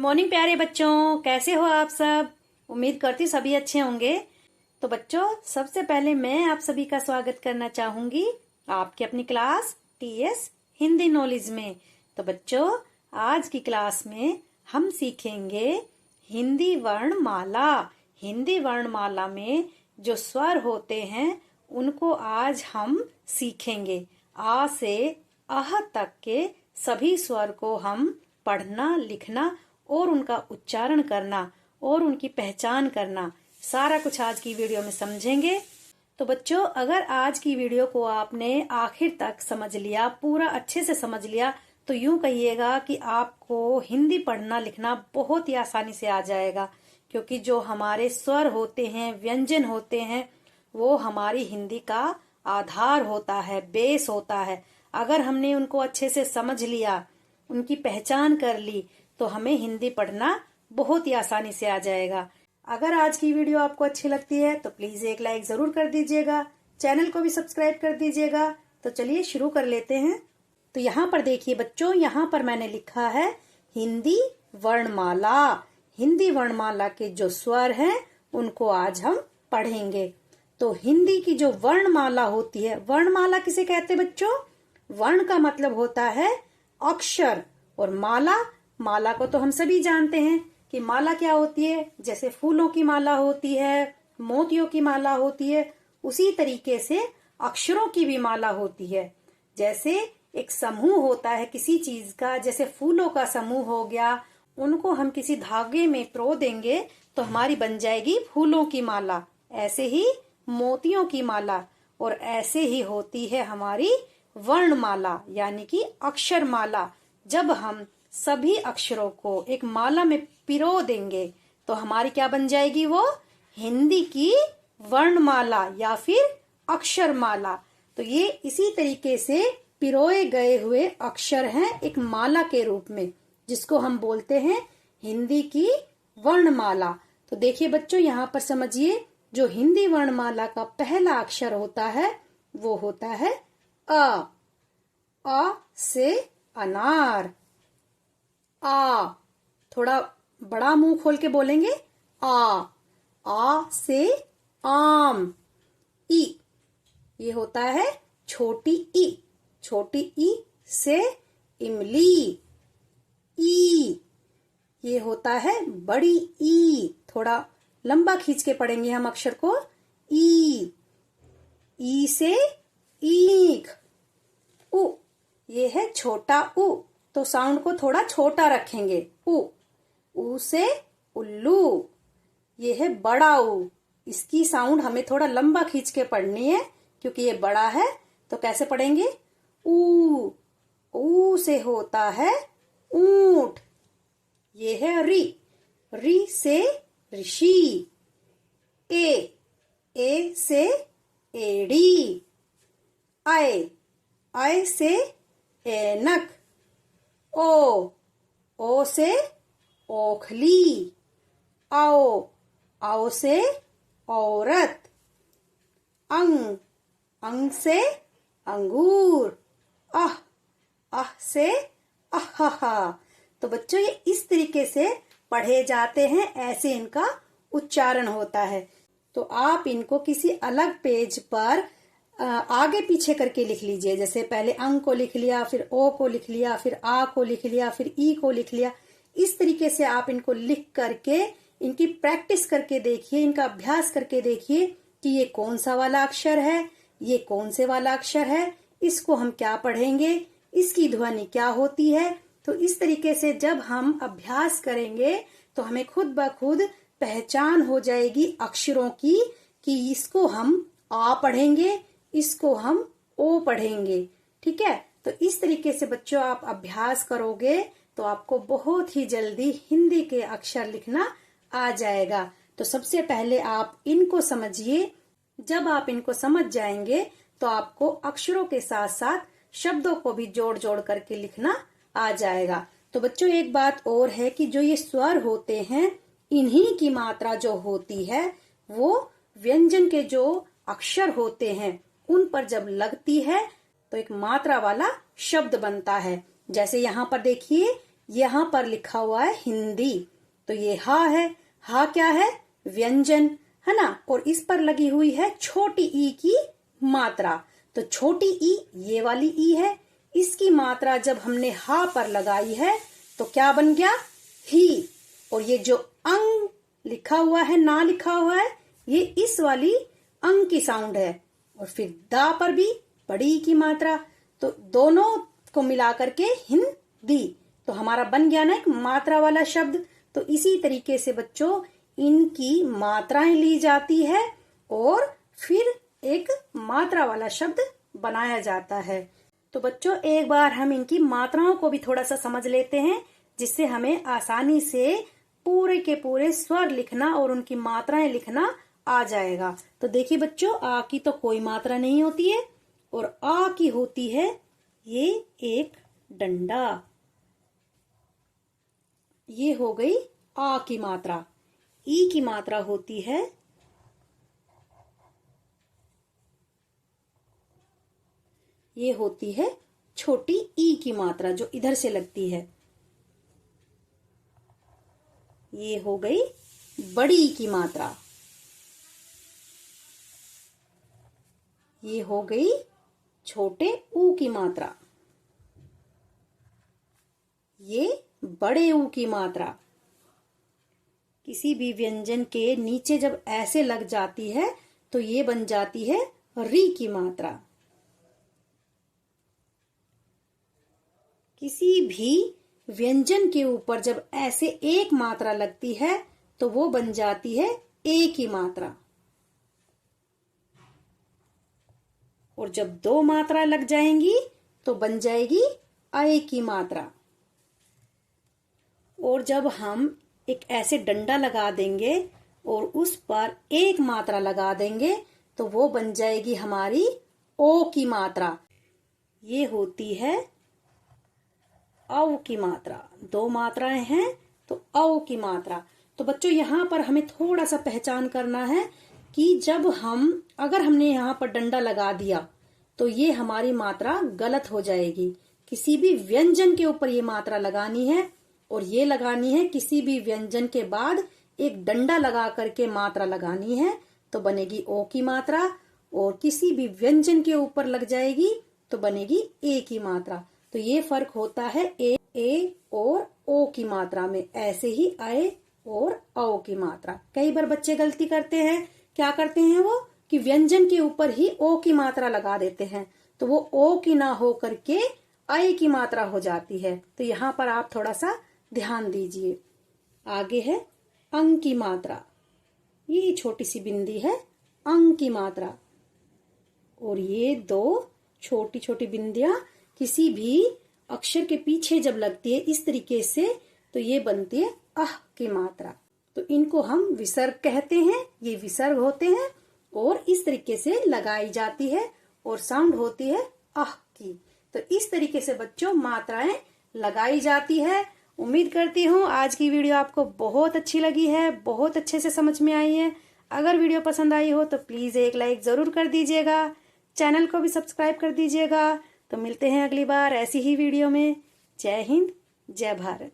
Morning प्यारे बच्चों, कैसे हो आप सब। उम्मीद करती सभी अच्छे होंगे। तो बच्चों, सबसे पहले मैं आप सभी का स्वागत करना चाहूंगी आपकी अपनी क्लास टीएस हिंदी नॉलेज में। तो बच्चों, आज की क्लास में हम सीखेंगे हिंदी वर्णमाला। हिंदी वर्णमाला में जो स्वर होते हैं उनको आज हम सीखेंगे। आ से अह तक के सभी स्वर को हम पढ़ना, लिखना और उनका उच्चारण करना और उनकी पहचान करना, सारा कुछ आज की वीडियो में समझेंगे। तो बच्चों, अगर आज की वीडियो को आपने आखिर तक समझ लिया, पूरा अच्छे से समझ लिया, तो यूं कहिएगा कि आपको हिंदी पढ़ना लिखना बहुत ही आसानी से आ जाएगा। क्योंकि जो हमारे स्वर होते हैं, व्यंजन होते हैं, वो हमारी हिंदी का आधार होता है, बेस होता है। अगर हमने उनको अच्छे से समझ लिया, उनकी पहचान कर ली, तो हमें हिंदी पढ़ना बहुत ही आसानी से आ जाएगा। अगर आज की वीडियो आपको अच्छी लगती है तो प्लीज एक लाइक जरूर कर दीजिएगा, चैनल को भी सब्सक्राइब कर दीजिएगा। तो चलिए शुरू कर लेते हैं। तो यहाँ पर देखिए बच्चों, यहाँ पर मैंने लिखा है हिंदी वर्णमाला। हिंदी वर्णमाला के जो स्वर हैं उनको आज हम पढ़ेंगे। तो हिंदी की जो वर्णमाला होती है, वर्णमाला किसे कहते हैं बच्चों? वर्ण का मतलब होता है अक्षर, और माला, माला को तो हम सभी जानते हैं कि माला क्या होती है। जैसे फूलों की माला होती है, मोतियों की माला होती है, उसी तरीके से अक्षरों की भी माला होती है। जैसे एक समूह होता है किसी चीज का, जैसे फूलों का समूह हो गया, उनको हम किसी धागे में पिरो देंगे तो हमारी बन जाएगी फूलों की माला। ऐसे ही मोतियों की माला, और ऐसे ही होती है हमारी वर्णमाला यानी कि अक्षर माला। जब हम सभी अक्षरों को एक माला में पिरो देंगे तो हमारी क्या बन जाएगी? वो हिंदी की वर्णमाला या फिर अक्षर माला। तो ये इसी तरीके से पिरोए गए हुए अक्षर हैं एक माला के रूप में, जिसको हम बोलते हैं हिंदी की वर्णमाला। तो देखिए बच्चों, यहाँ पर समझिए, जो हिंदी वर्णमाला का पहला अक्षर होता है वो होता है अ। अ से अनार। आ, थोड़ा बड़ा मुंह खोल के बोलेंगे आ। आ से आम। ई, ये होता है छोटी ई। छोटी ई से इमली। ई, ये होता है बड़ी ई। थोड़ा लंबा खींच के पढ़ेंगे हम अक्षर को। ई। ई से ईख। उ, ये है छोटा उ, तो साउंड को थोड़ा छोटा रखेंगे। उ। उ से उल्लू। ये है बड़ा उ, इसकी साउंड हमें थोड़ा लंबा खींच के पढ़नी है क्योंकि ये बड़ा है। तो कैसे पढ़ेंगे? ऊ। ऊ से होता है ऊंट। ये है री। री से ऋषि। ए। ए से एड़ी। आय। आय से ऐनक। ओ। ओ से ओखली। आओ। आओ से औरत। अंग। अंग से अंगूर। आह। आह से अहा। तो बच्चों, ये इस तरीके से पढ़े जाते हैं, ऐसे इनका उच्चारण होता है। तो आप इनको किसी अलग पेज पर आगे पीछे करके लिख लीजिए। जैसे पहले अंग को लिख लिया, फिर ओ को लिख लिया, फिर आ को लिख लिया, फिर ई को लिख लिया। इस तरीके से आप इनको लिख करके इनकी प्रैक्टिस करके देखिए, इनका अभ्यास करके देखिए कि ये कौन सा वाला अक्षर है, ये कौन से वाला अक्षर है, इसको हम क्या पढ़ेंगे, इसकी ध्वनि क्या होती है। तो इस तरीके से जब हम अभ्यास करेंगे तो हमें खुद ब खुद पहचान हो जाएगी अक्षरों की, कि इसको हम आ पढ़ेंगे, इसको हम ओ पढ़ेंगे। ठीक है। तो इस तरीके से बच्चों आप अभ्यास करोगे तो आपको बहुत ही जल्दी हिंदी के अक्षर लिखना आ जाएगा। तो सबसे पहले आप इनको समझिए। जब आप इनको समझ जाएंगे तो आपको अक्षरों के साथ साथ शब्दों को भी जोड़ जोड़ करके लिखना आ जाएगा। तो बच्चों, एक बात और है कि जो ये स्वर होते हैं, इन्हीं की मात्रा जो होती है वो व्यंजन के जो अक्षर होते हैं उन पर जब लगती है तो एक मात्रा वाला शब्द बनता है। जैसे यहाँ पर देखिए, यहाँ पर लिखा हुआ है हिंदी। तो ये हा है, हा क्या है? व्यंजन, है ना। और इस पर लगी हुई है छोटी ई की मात्रा। तो छोटी ई ये वाली ई है, इसकी मात्रा जब हमने हा पर लगाई है तो क्या बन गया? ही। और ये जो अंग लिखा हुआ है, ना लिखा हुआ है, ये इस वाली अंग की साउंड है। और फिर दा पर भी बड़ी ई की मात्रा, तो दोनों को मिला करके हिंदी। तो हमारा बन गया ना एक मात्रा वाला शब्द। तो इसी तरीके से बच्चों इनकी मात्राएं ली जाती है और फिर एक मात्रा वाला शब्द बनाया जाता है। तो बच्चों एक बार हम इनकी मात्राओं को भी थोड़ा सा समझ लेते हैं, जिससे हमें आसानी से पूरे के पूरे स्वर लिखना और उनकी मात्राएं लिखना आ जाएगा। तो देखिए बच्चों, आ की तो कोई मात्रा नहीं होती है और आ की होती है ये एक डंडा। ये हो गई आ की मात्रा। ई की मात्रा होती है ये होती है छोटी ई की मात्रा जो इधर से लगती है। ये हो गई बड़ी ई की मात्रा। ये हो गई छोटे ऊ की मात्रा। ये बड़े ऊ की मात्रा। किसी भी व्यंजन के नीचे जब ऐसे लग जाती है तो ये बन जाती है री की मात्रा। किसी भी व्यंजन के ऊपर जब ऐसे एक मात्रा लगती है तो वो बन जाती है ए की मात्रा। और जब दो मात्रा लग जाएंगी तो बन जाएगी ए की मात्रा। और जब हम एक ऐसे डंडा लगा देंगे और उस पर एक मात्रा लगा देंगे तो वो बन जाएगी हमारी ओ की मात्रा। ये होती है औ की मात्रा। दो मात्राएं हैं तो औ की मात्रा। तो बच्चों यहाँ पर हमें थोड़ा सा पहचान करना है कि जब अगर हमने यहाँ पर डंडा लगा दिया तो ये हमारी मात्रा गलत हो जाएगी। किसी भी व्यंजन के ऊपर ये मात्रा लगानी है और ये लगानी है किसी भी व्यंजन के बाद एक डंडा लगा करके मात्रा लगानी है तो बनेगी ओ की मात्रा। और किसी भी व्यंजन के ऊपर लग जाएगी तो बनेगी ए की मात्रा। तो ये फर्क होता है ए और ओ की मात्रा में। ऐसे ही आए और औ की मात्रा। कई बार बच्चे गलती करते हैं, क्या करते हैं वो कि व्यंजन के ऊपर ही ओ की मात्रा लगा देते हैं तो वो ओ की ना हो करके आई की मात्रा हो जाती है। तो यहाँ पर आप थोड़ा सा ध्यान दीजिए। आगे है अंग की मात्रा। ये छोटी सी बिंदी है अंग की मात्रा। और ये दो छोटी छोटी बिंदियां किसी भी अक्षर के पीछे जब लगती है इस तरीके से तो ये बनती है आह की मात्रा। तो इनको हम विसर्ग कहते हैं। ये विसर्ग होते हैं और इस तरीके से लगाई जाती है और साउंड होती है आह की। तो इस तरीके से बच्चों मात्राएं लगाई जाती है। उम्मीद करती हूँ आज की वीडियो आपको बहुत अच्छी लगी है, बहुत अच्छे से समझ में आई है। अगर वीडियो पसंद आई हो तो प्लीज एक लाइक जरूर कर दीजिएगा। चैनल को भी सब्सक्राइब कर दीजिएगा। तो मिलते हैं अगली बार ऐसी ही वीडियो में। जय हिंद, जय भारत।